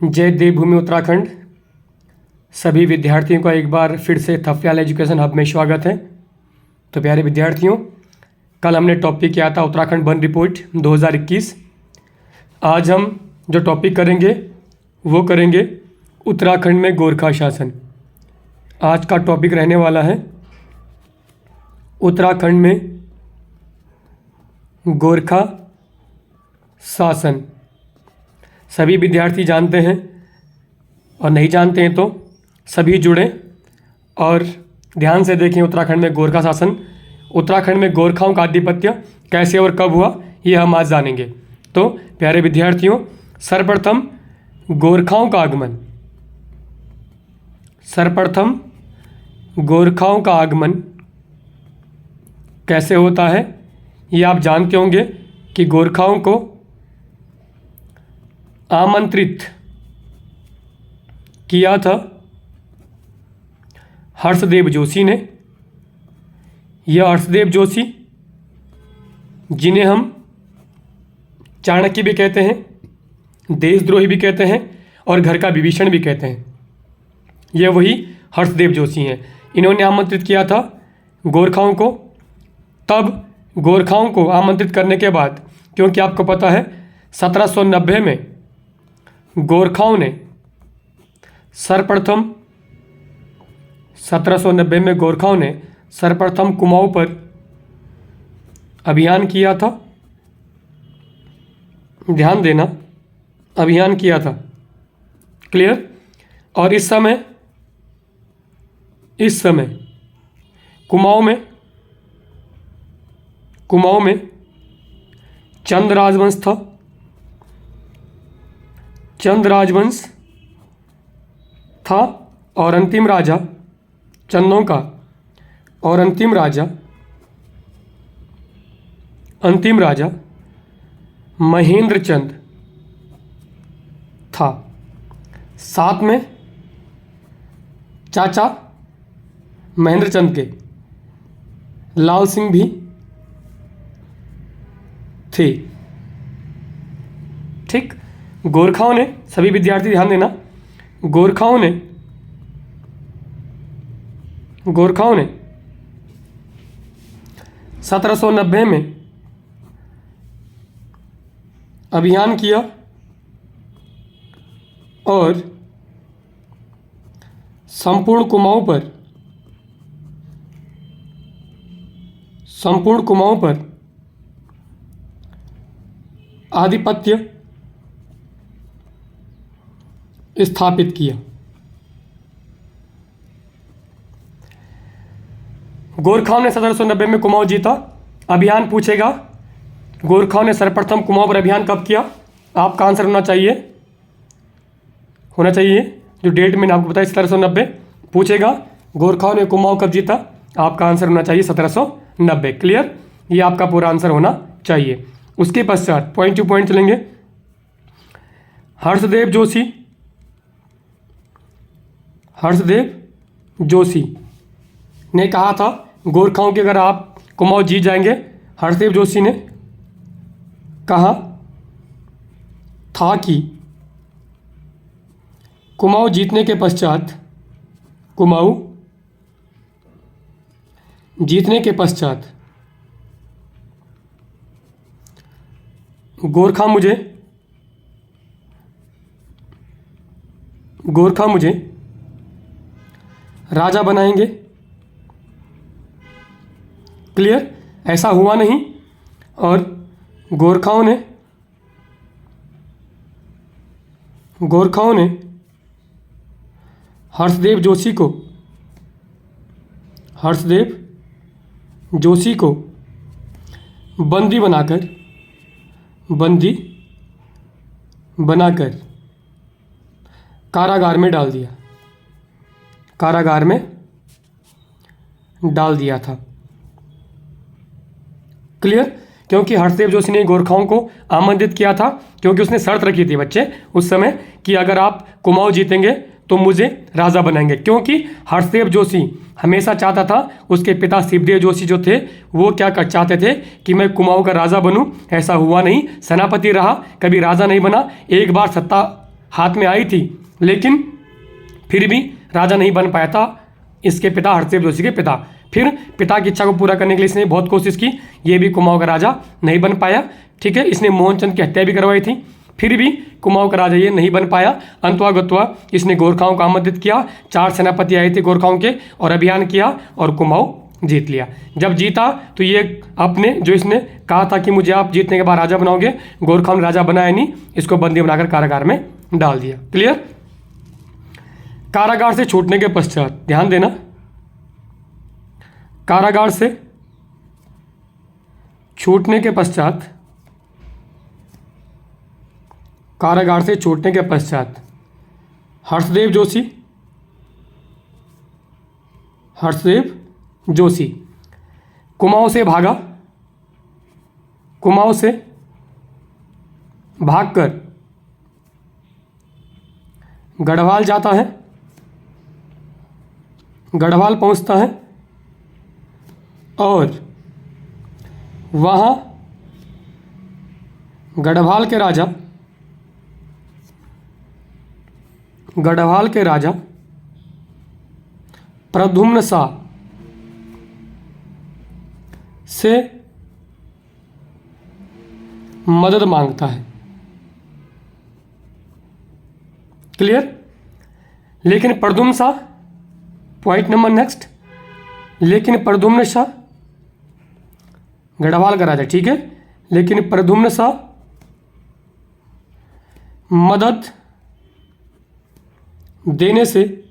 जय देवभूमि उत्तराखंड। सभी विद्यार्थियों का एक बार फिर से थफ्याल एजुकेशन हब में स्वागत है। तो प्यारे विद्यार्थियों, कल हमने टॉपिक किया था उत्तराखंड वन रिपोर्ट 2021। आज हम जो टॉपिक करेंगे वो करेंगे उत्तराखंड में गोरखा शासन। आज का टॉपिक रहने वाला है उत्तराखंड में गोरखा शासन। सभी विद्यार्थी जानते हैं और नहीं जानते हैं तो सभी जुड़ें और ध्यान से देखें। उत्तराखंड में गोरखा शासन, उत्तराखंड में गोरखाओं का आधिपत्य कैसे और कब हुआ, ये हम आज जानेंगे। तो प्यारे विद्यार्थियों, सर्वप्रथम गोरखाओं का आगमन। सर्वप्रथम गोरखाओं का आगमन कैसे होता है, ये आप जानते होंगे कि गोरखाओं को आमंत्रित किया था हर्षदेव जोशी ने। यह हर्षदेव जोशी, जिन्हें हम चाणक्य भी कहते हैं, देशद्रोही भी कहते हैं और घर का विभीषण भी कहते हैं, यह वही हर्षदेव जोशी हैं। इन्होंने आमंत्रित किया था गोरखाओं को। तब गोरखाओं को आमंत्रित करने के बाद, क्योंकि आपको पता है 1790 में गोरखाओं ने सर्वप्रथम 1790 में गोरखाओं ने सर्वप्रथम कुमाऊं पर अभियान किया था। ध्यान देना, अभियान किया था। क्लियर। और इस समय कुमाऊं में चंद राजवंश था। चंद राजवंश था और अंतिम राजा चंदों का और अंतिम राजा महेंद्र चंद था। साथ में चाचा महेंद्र चंद के लाल सिंह भी थे। ठीक। गोरखाओं ने, सभी विद्यार्थी ध्यान देना, गोरखाओं ने 1790 में अभियान किया और संपूर्ण कुमाऊं पर आधिपत्य स्थापित किया। गोरखाओं ने 1790 में कुमाऊं जीता। अभियान पूछेगा, गोरखाओं ने सर्वप्रथम कुमाऊं पर अभियान कब किया? आपका आंसर होना चाहिए जो डेट मैंने आपको बताया 1790। पूछेगा गोरखाओं ने कुमाऊं कब जीता, आपका आंसर होना चाहिए 1790। क्लियर। ये आपका पूरा आंसर होना चाहिए। उसके पश्चात पॉइंट टू पॉइंट चलेंगे। हर्षदेव जोशी ने कहा था गोरखाओं के अगर आप कुमाऊं जीत जाएंगे। हर्षदेव जोशी ने कहा था कि कुमाऊं जीतने के पश्चात गोरखा मुझे राजा बनाएंगे। क्लियर। ऐसा हुआ नहीं और गोरखाओं ने हर्षदेव जोशी को बंदी बनाकर कारागार में डाल दिया था। क्लियर। क्योंकि हर्षदेव जोशी ने गोरखाओं को आमंत्रित किया था, क्योंकि उसने शर्त रखी थी बच्चे उस समय कि अगर आप कुमाऊं जीतेंगे तो मुझे राजा बनाएंगे। क्योंकि हर्षदेव जोशी हमेशा चाहता था, उसके पिता शिवदेव जोशी जो थे वो क्या कर चाहते थे कि मैं कुमाऊं का राजा बनूं। ऐसा हुआ नहीं, सेनापति रहा, कभी राजा नहीं बना। एक बार सत्ता हाथ में आई थी, लेकिन फिर भी राजा नहीं बन पाया था, इसके पिता हर्षदेव जोशी के पिता। फिर पिता की इच्छा को पूरा करने के लिए इसने बहुत कोशिश की, ये भी कुमाऊं का राजा नहीं बन पाया। ठीक है, इसने मोहनचंद की हत्या भी करवाई थी, फिर भी कुमाऊं का राजा ये नहीं बन पाया। अंतवा गत्वा इसने गोरखाओं को आमंत्रित किया, 4 सेनापति आए थे गोरखाओं के, और अभियान किया और कुमाऊं जीत लिया। जब जीता तो ये अपने जो इसने कहा था कि मुझे आप जीतने के बाद राजा बनाओगे, गोरखाओं ने राजा बनाया नहीं, इसको बंदी बनाकर कारागार में डाल दिया। क्लियर। कारागार से छूटने के पश्चात, ध्यान देना, कारागार से छूटने के पश्चात, कारागार से छूटने के पश्चात हर्षदेव जोशी कुमाऊं से भागा, कुमाऊं से भागकर गढ़वाल जाता है, गढ़वाल पहुंचता है और वहाँ गढ़वाल के राजा प्रद्युम्न शाह से मदद मांगता है। क्लियर। लेकिन Pradyumna Shah, point number next, लेकिन प्रद्युम्न शाह गढ़वाल का राजा, ठीक है, लेकिन प्रद्युम्न शाह मदद देने से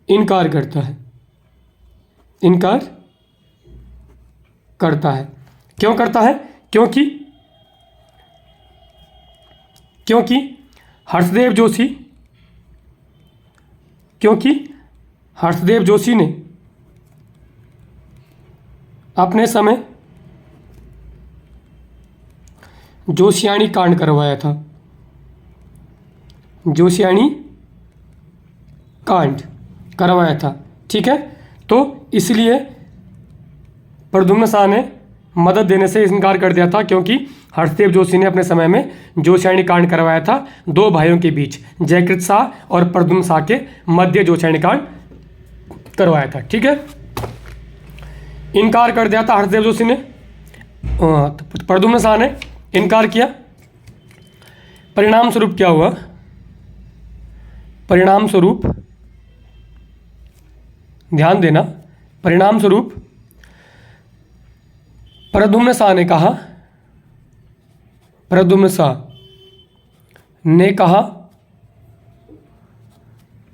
इनकार करता है, इनकार करता है। क्यों करता है? क्योंकि हर्षदेव जोशी ने अपने समय जोशियाणी कांड करवाया था, जोशियाणी कांड करवाया था। ठीक है, तो इसलिए प्रद्युम्न शाह ने मदद देने से इनकार कर दिया था, क्योंकि हर्षदेव जोशी ने अपने समय में जोशियाणी कांड करवाया था 2 भाइयों के बीच, जयकृत शाह और प्रद्युम्न शाह के मध्य जोशियाणी कांड करवाया था। ठीक है, इनकार कर दिया था हर्षदेव जोशी ने, प्रद्युम्न शाह ने इनकार किया। परिणाम स्वरूप क्या हुआ? परिणाम स्वरूप ध्यान देना, परिणाम स्वरूप प्रद्युम्न शाह ने कहा, प्रद्युम्न शाह ने कहा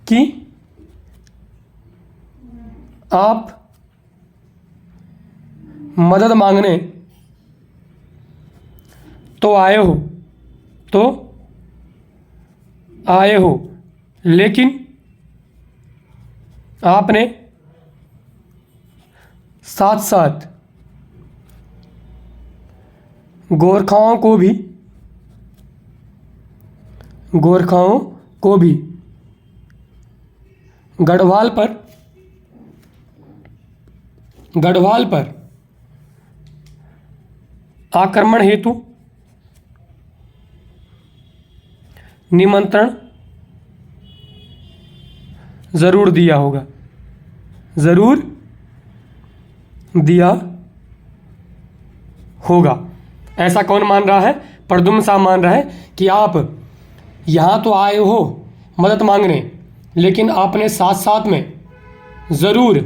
कि आप मदद मांगने तो आए हो, लेकिन आपने साथ साथ गोरखाओं को भी गढ़वाल पर आक्रमण हेतु निमंत्रण जरूर दिया होगा, जरूर दिया होगा। ऐसा कौन मान रहा है? प्रद्युम्न शाह मान रहा है कि आप यहाँ तो आए हो मदद मांगने, लेकिन आपने साथ साथ में ज़रूर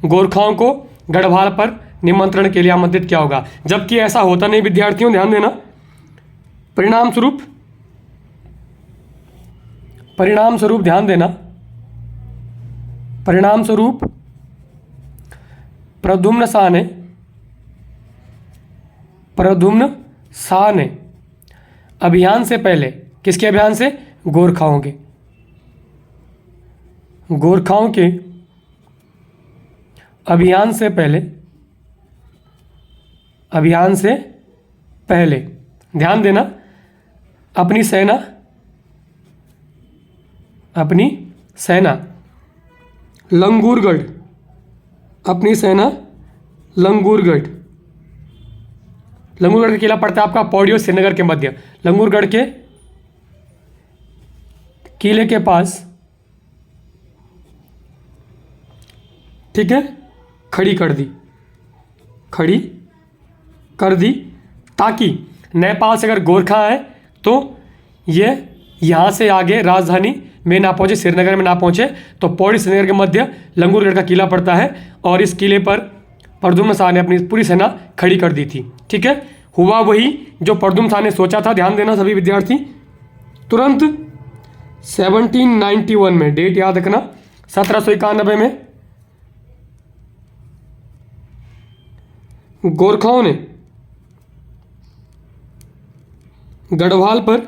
गोरखाओं को गढ़वाल पर निमंत्रण के लिए आमंत्रित किया होगा, जबकि ऐसा होता नहीं। विद्यार्थियों ध्यान देना, परिणाम स्वरूप ध्यान देना, परिणाम स्वरूप प्रद्युम्न शाह ने अभियान से पहले, किसके अभियान से? गोरखाओं के अभियान से पहले ध्यान देना, अपनी सेना लंगूरगढ़, लंगूरगढ़ का किला पड़ता है आपका पौड़ी और श्रीनगर के मध्य। लंगूरगढ़ के किले के पास, ठीक है, खड़ी कर दी ताकि नेपाल से अगर गोरखा आए तो ये यहाँ से आगे राजधानी में ना पहुँचे, श्रीनगर में ना पहुँचे। तो पौड़ी श्रीनगर के मध्य लंगूरगढ़ का किला पड़ता है और इस किले पर प्रद्युम्न शाह ने अपनी पूरी सेना खड़ी कर दी थी। ठीक है, हुआ वही जो प्रद्युम्न शाह ने सोचा था। ध्यान देना सभी विद्यार्थी, तुरंत 1791 में, डेट याद रखना, 1791 में गोरखाओं ने गढ़वाल पर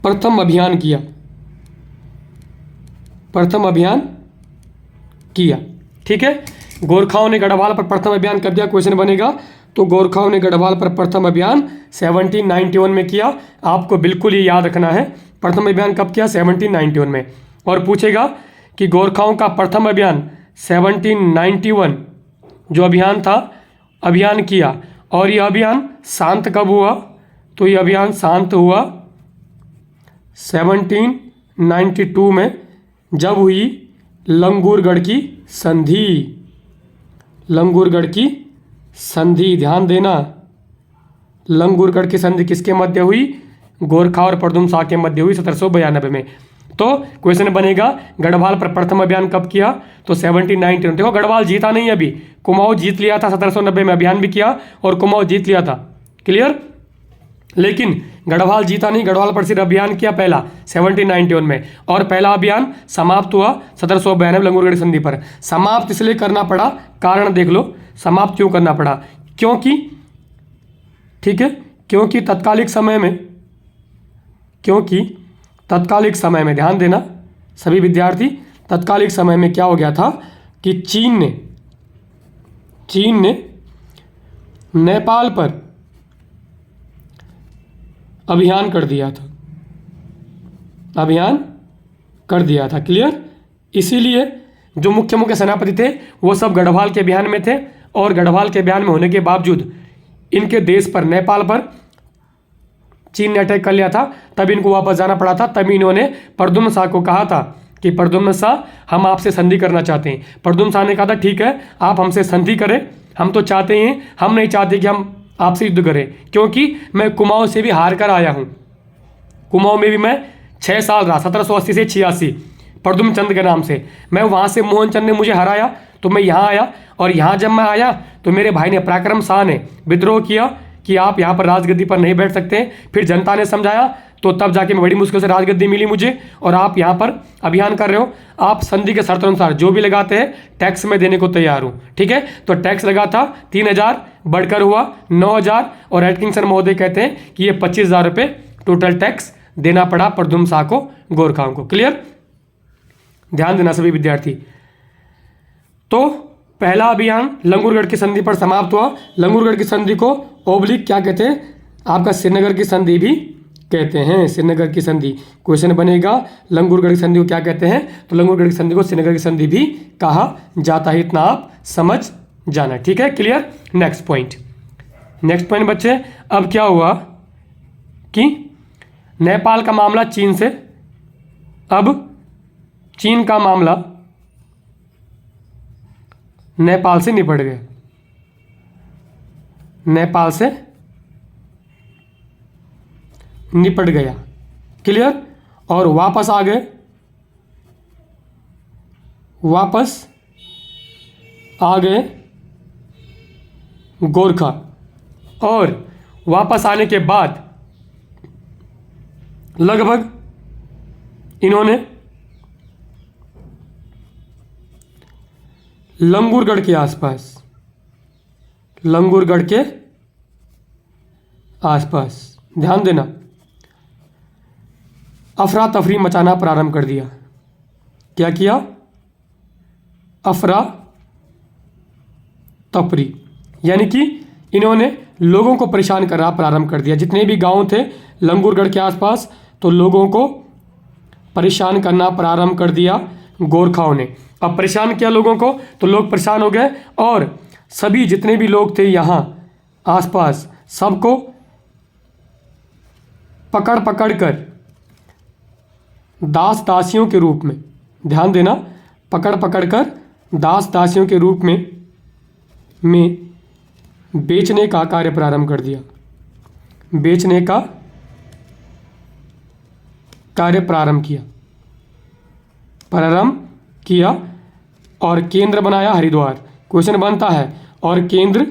प्रथम अभियान किया। ठीक है, गोरखाओं ने गढ़वाल पर प्रथम अभियान कब किया, क्वेश्चन बनेगा। तो गोरखाओं ने गढ़वाल पर प्रथम अभियान 1791 में किया। आपको बिल्कुल ये याद रखना है, प्रथम अभियान कब किया, 1791 में। और पूछेगा कि गोरखाओं का प्रथम अभियान 1791 जो अभियान था, अभियान किया, और यह अभियान शांत कब हुआ, तो यह अभियान शांत हुआ 1792 में, जब हुई लंगूरगढ़ की संधि। ध्यान देना, लंगूरगढ़ की संधि किसके मध्य हुई, गोरखा और प्रद्युम्न शाह के मध्य हुई 1792 में। तो क्वेश्चन बनेगा गढ़वाल पर प्रथम अभियान कब किया, तो 1791। देखो गढ़वाल जीता नहीं, अभी कुमाऊं जीत लिया था, 1790 में अभियान भी किया और कुमाऊं जीत लिया था, क्लियर। लेकिन गढ़वाल जीता नहीं, गढ़वाल पर सिर्फ अभियान किया पहला 1791 में, और पहला अभियान समाप्त हुआ 1792 लंगूरगढ़ संधि पर। समाप्त इसलिए करना पड़ा, कारण देख लो समाप्त क्यों करना पड़ा, क्योंकि, ठीक है, क्योंकि तत्कालिक समय में ध्यान देना सभी विद्यार्थी, तत्कालिक समय में क्या हो गया था कि चीन ने नेपाल पर अभियान कर दिया था, क्लियर। इसीलिए जो मुख्य सेनापति थे वो सब गढ़वाल के अभियान में थे, और गढ़वाल के अभियान में होने के बावजूद इनके देश पर, नेपाल पर चीन ने अटैक कर लिया था, तब इनको वापस जाना पड़ा था। तभी इन्होंने प्रद्युम्न शाह को कहा था कि प्रद्युम्न शाह हम आपसे संधि करना चाहते हैं। प्रद्युम्न शाह ने कहा था ठीक है आप हमसे संधि करें, हम तो चाहते हैं, हम नहीं चाहते कि हम आपसे युद्ध करें, क्योंकि मैं कुमाऊं से भी हार कर आया हूँ। कुमाऊं में भी मैं 6 साल रहा, 1780 से 86, प्रद्युम्न चंद के नाम से। मैं वहाँ से मोहन चंद ने मुझे हराया तो मैं यहाँ आया, और यहाँ जब मैं आया तो मेरे भाई ने, पराक्रम शाह ने विद्रोह किया कि आप यहाँ पर राजगद्दी पर नहीं बैठ सकते। फिर जनता ने समझाया तो तब जाके मैं बड़ी मुश्किल से राजगद्दी मिली मुझे, और आप यहाँ पर अभियान कर रहे हो। आप संधि के शर्त अनुसार जो भी लगाते हैं टैक्स में देने को तैयार हूँ, ठीक है। तो टैक्स लगा था 3000, बढ़कर हुआ 9000, और एटकिंसन महोदय कहते हैं कि ये 25000 रुपये टोटल टैक्स देना पड़ा प्रद्युम्न शाह को, गोरखाओं को, क्लियर। ध्यान देना सभी विद्यार्थी। तो पहला अभियान लंगूरगढ़ की संधि पर समाप्त हुआ। लंगूरगढ़ की संधि को ओब्लिक क्या कहते हैं, आपका श्रीनगर की संधि भी कहते हैं, श्रीनगर की संधि। क्वेश्चन बनेगा लंगूरगढ़ की संधि को क्या कहते हैं, तो लंगूरगढ़ की संधि को श्रीनगर की संधि भी कहा जाता है, इतना आप समझ जाना, ठीक है, क्लियर। नेक्स्ट पॉइंट बच्चे, अब क्या हुआ कि नेपाल का मामला चीन से, अब चीन का मामला नेपाल से निपट गया, नेपाल से निपट गया, क्लियर। और वापस आ गए, गोरखा, और वापस आने के बाद लगभग इन्होंने लंगूरगढ़ के आसपास ध्यान देना अफरा तफरी मचाना प्रारंभ कर दिया। क्या किया, अफरा तफरी, यानी कि इन्होंने लोगों को परेशान करना प्रारंभ कर दिया। जितने भी गांव थे लंगूरगढ़ के आसपास, तो लोगों को परेशान करना प्रारंभ कर दिया गोरखाओं ने। अब परेशान किया लोगों को, तो लोग परेशान हो गए, और सभी जितने भी लोग थे यहाँ आसपास सबको पकड़ कर दास दासियों के रूप में, ध्यान देना, पकड़ पकड़ कर दास दासियों के रूप में बेचने का कार्य प्रारंभ कर दिया, बेचने का कार्य प्रारंभ किया और केंद्र बनाया हरिद्वार। क्वेश्चन बनता है, और केंद्र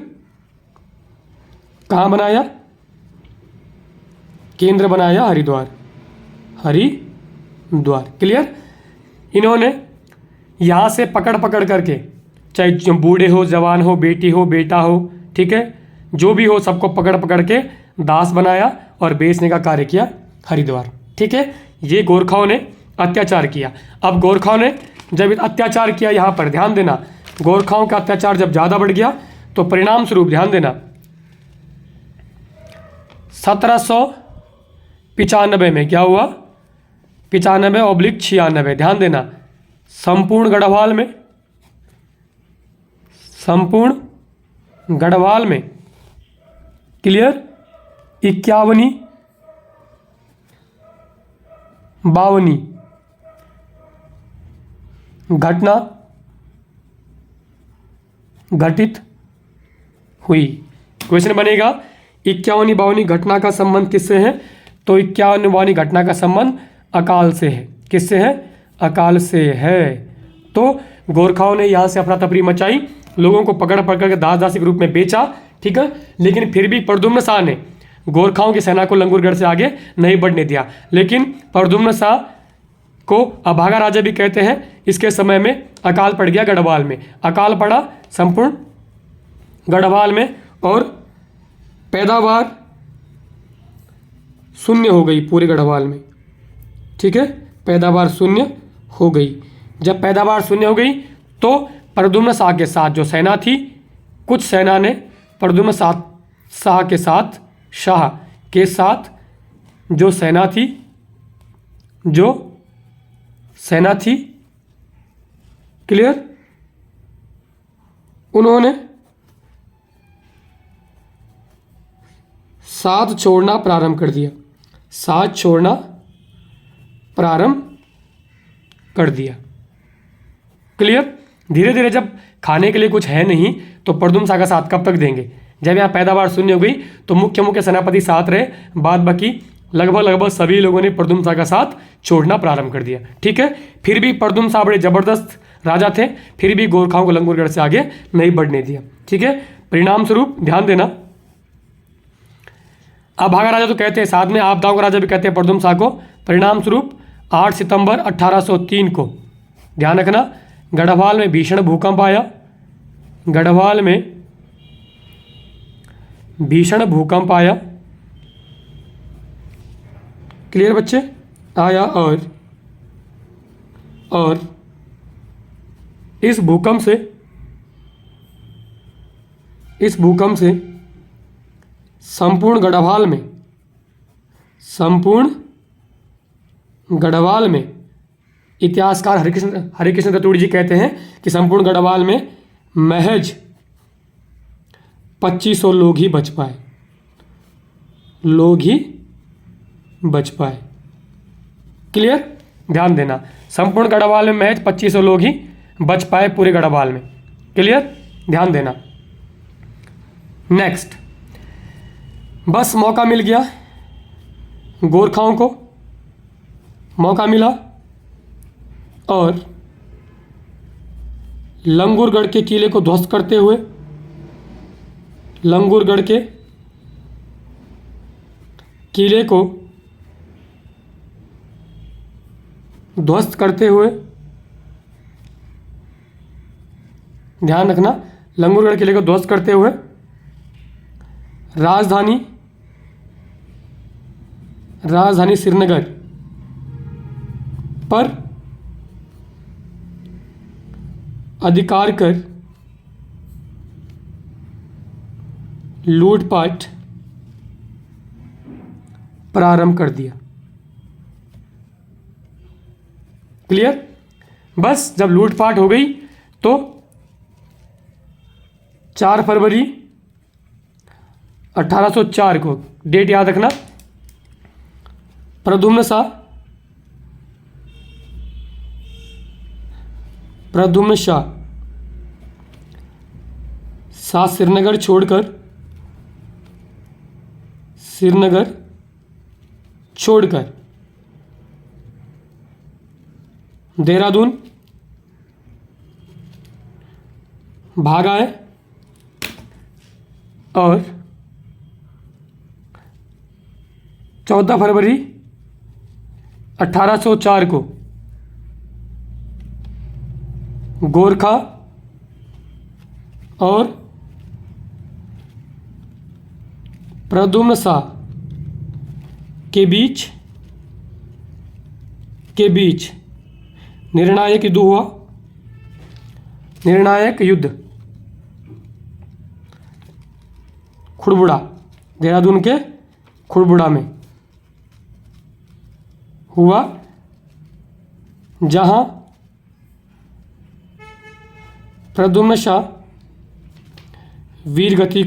कहाँ बनाया? केंद्र बनाया हरिद्वार, हरिद्वार। क्लियर? इन्होंने यहाँ से पकड़ पकड़ करके, चाहे बूढ़े हो, जवान हो, बेटी हो, बेटा हो, ठीक है, जो भी हो, सबको पकड़ पकड़ के दास बनाया और बेचने का कार्य किया हरिद्वार। ठीक है, ये गोरखाओं ने अत्याचार किया। अब गोरखाओं ने जब अत्याचार किया, यहाँ पर ध्यान देना, गोरखाओं का अत्याचार जब ज़्यादा बढ़ गया तो परिणाम स्वरूप ध्यान देना 1795 में क्या हुआ? 95/96, ध्यान देना, संपूर्ण गढ़वाल में क्लियर 51 52 घटना घटित हुई। क्वेश्चन बनेगा 51-52 घटना का संबंध किससे है? तो 51-52 घटना का संबंध अकाल से है। किससे है? अकाल से है। तो गोरखाओं ने यहाँ से अफरा तफरी मचाई, लोगों को पकड़ पकड़ के दास दासी के रूप में बेचा, ठीक है, लेकिन फिर भी प्रद्युम्न शाह ने गोरखाओं की सेना को लंगूरगढ़ से आगे नहीं बढ़ने दिया। लेकिन प्रद्युम्न शाह को अभागा राजा भी कहते हैं। इसके समय में अकाल पड़ गया गढ़वाल में, अकाल पड़ा संपूर्ण गढ़वाल में और पैदावार शून्य हो गई पूरे गढ़वाल में। ठीक है, पैदावार शून्य हो गई। जब पैदावार शून्य हो गई तो प्रद्युम्न शाह के साथ जो सेना थी, कुछ सेना ने प्रद्युम्न शाह के साथ जो सेना थी क्लियर, उन्होंने साथ छोड़ना प्रारंभ कर दिया, साथ छोड़ना प्रारंभ कर दिया। क्लियर? धीरे धीरे जब खाने के लिए कुछ है नहीं तो प्रद्युम्न शाह का साथ कब तक देंगे? जब यहाँ पैदावार शून्य हो गई तो मुख्य सेनापति साथ रहे, बाद बाकी लगभग सभी लोगों ने प्रद्युम्न शाह का साथ छोड़ना प्रारंभ कर दिया। ठीक है, फिर भी प्रद्युम्न शाह बड़े जबरदस्त राजा थे, फिर भी गोरखाओं को लंगूरगढ़ से आगे नहीं बढ़ने दिया। ठीक है, परिणाम स्वरूप ध्यान देना, अभागा राजा तो कहते हैं, साथ में आपदाओं का राजा भी कहते हैं प्रद्युम्न शाह को। परिणाम स्वरूप 8 सितंबर 1803 को ध्यान रखना, गढ़वाल में भीषण भूकंप आया, गढ़वाल में भीषण भूकंप आया। क्लियर बच्चे? आया और इस भूकंप से संपूर्ण गढ़वाल में इतिहासकार हरिकृष्ण रतूड़ी जी कहते हैं कि संपूर्ण गढ़वाल में महज 2500 लोग ही बच पाए। क्लियर? ध्यान देना, संपूर्ण गढ़वाल में महज 2500 लोग ही बच पाए पूरे गढ़वाल में। क्लियर? ध्यान देना। नेक्स्ट, बस मौका मिल गया, गोरखाओं को मौका मिला और लंगूरगढ़ के किले को ध्वस्त करते हुए, लंगूरगढ़ के किले को ध्वस्त करते हुए, ध्यान रखना, लंगूरगढ़ किले को ध्वस्त करते हुए राजधानी श्रीनगर पर अधिकार कर लूटपाट प्रारंभ कर दिया। क्लियर? बस जब लूटपाट हो गई तो 4 फरवरी 1804 को, डेट याद रखना, प्रद्युम्न शाह प्रद्युम्न शाह श्रीनगर छोड़कर देहरादून भागा है और 14 फरवरी 1804 को गोरखा और प्रद्युम्न शाह के बीच निर्णायक युद्ध हुआ। निर्णायक युद्ध खुड़बुड़ा, देहरादून के खुड़बुड़ा में हुआ, जहां प्रद्युम्न शाह वीरगति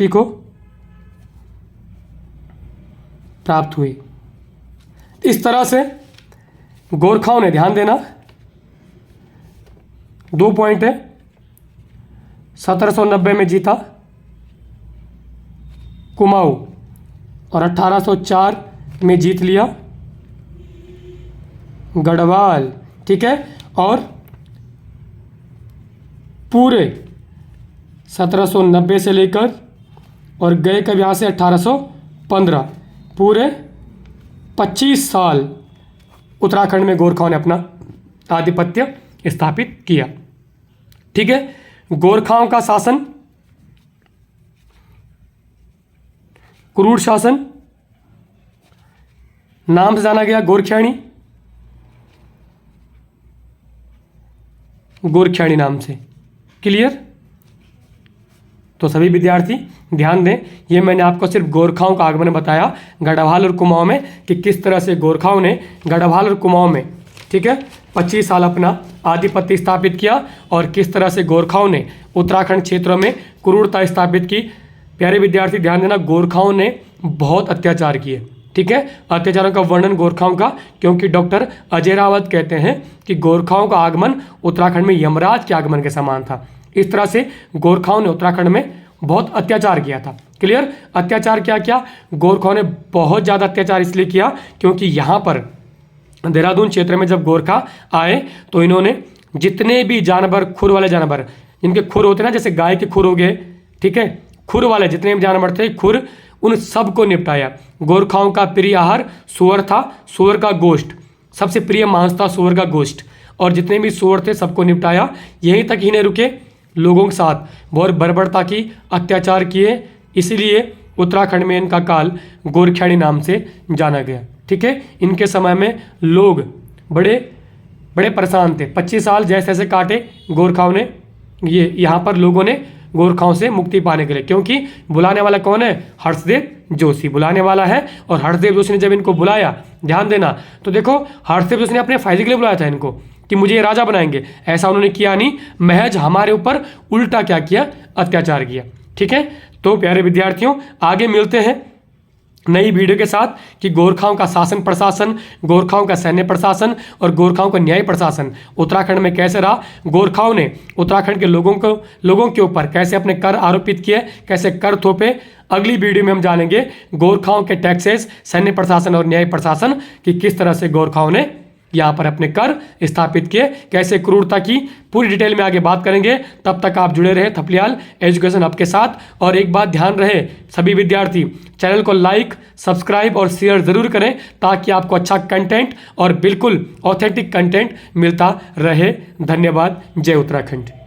को प्राप्त हुई। इस तरह से गोरखाओं ने, ध्यान देना 2 पॉइंट है, 1790 में जीता कुमाऊं और 1804 में जीत लिया गढ़वाल, ठीक है। और पूरे 1790 से लेकर और गए कब यहाँ से 1815, पूरे 25 साल उत्तराखंड में गोरखाओं ने अपना आधिपत्य स्थापित किया, ठीक है। गोरखाओं का शासन क्रूर शासन नाम से जाना गया, गोरख्याणी नाम से। क्लियर? तो सभी विद्यार्थी ध्यान दें, ये मैंने आपको सिर्फ गोरखाओं का आगमन बताया गढ़वाल और कुमाऊं में, कि किस तरह से गोरखाओं ने गढ़वाल और कुमाऊं में, ठीक है, 25 साल अपना आधिपत्य स्थापित किया और किस तरह से गोरखाओं ने उत्तराखंड क्षेत्रों में क्रूरता स्थापित की। प्यारे विद्यार्थी ध्यान देना, गोरखाओं ने बहुत अत्याचार किए, ठीक है। अत्याचारों का वर्णन गोरखाओं का, क्योंकि डॉक्टर अजय रावत कहते हैं कि गोरखाओं का आगमन उत्तराखंड में यमराज के आगमन के समान था। इस तरह से गोरखाओं ने उत्तराखंड में बहुत अत्याचार किया था। क्लियर? अत्याचार क्या किया? गोरखाओं ने बहुत ज़्यादा अत्याचार इसलिए किया क्योंकि यहाँ पर देहरादून क्षेत्र में जब गोरखा आए तो इन्होंने जितने भी जानवर, खुर वाले जानवर, जिनके खुर होते हैं ना, जैसे गाय के खुर हो गए, ठीक है, खुर वाले जितने भी जानवर थे खुर, उन सबको निपटाया। गोरखाओं का प्रिय आहार सूअर था, सूअर का गोश्त, सबसे प्रिय मांस था सूअर का गोश्त, और जितने भी सूअर थे सबको निपटाया। यहीं तक ही नहीं रुके, लोगों के साथ बहुत बर्बरता की, अत्याचार किए, इसलिए उत्तराखंड में इनका काल गोरख्याणी नाम से जाना गया, ठीक है। इनके समय में लोग बड़े बड़े परेशान थे। 25 साल जैसे जैसे काटे गोरखाओं ने, ये यहाँ पर लोगों ने गोरखाओं से मुक्ति पाने के लिए, क्योंकि बुलाने वाला कौन है? हर्षदेव जोशी बुलाने वाला है। और हर्षदेव जोशी ने जब इनको बुलाया, ध्यान देना, तो देखो हर्षदेव जोशी ने अपने फायदे के लिए बुलाया था इनको कि मुझे ये राजा बनाएंगे, ऐसा उन्होंने किया नहीं, महज हमारे ऊपर उल्टा क्या किया? अत्याचार किया, ठीक है। तो प्यारे विद्यार्थियों, आगे मिलते हैं नई वीडियो के साथ कि गोरखाओं का शासन प्रशासन, गोरखाओं का सैन्य प्रशासन और गोरखाओं का न्याय प्रशासन उत्तराखंड में कैसे रहा, गोरखाओं ने उत्तराखंड के लोगों के ऊपर कैसे अपने कर आरोपित किए, कैसे कर थोपे। अगली वीडियो में हम जानेंगे गोरखाओं के टैक्सेस, सैन्य प्रशासन और न्याय प्रशासन कि किस तरह से गोरखाओं ने यहाँ पर अपने कर स्थापित किए, कैसे क्रूरता की, पूरी डिटेल में आगे बात करेंगे। तब तक आप जुड़े रहे थपलियाल एजुकेशन हब के साथ। और एक बात ध्यान रहे सभी विद्यार्थी, चैनल को लाइक, सब्सक्राइब और शेयर ज़रूर करें ताकि आपको अच्छा कंटेंट और बिल्कुल ऑथेंटिक कंटेंट मिलता रहे। धन्यवाद। जय उत्तराखंड।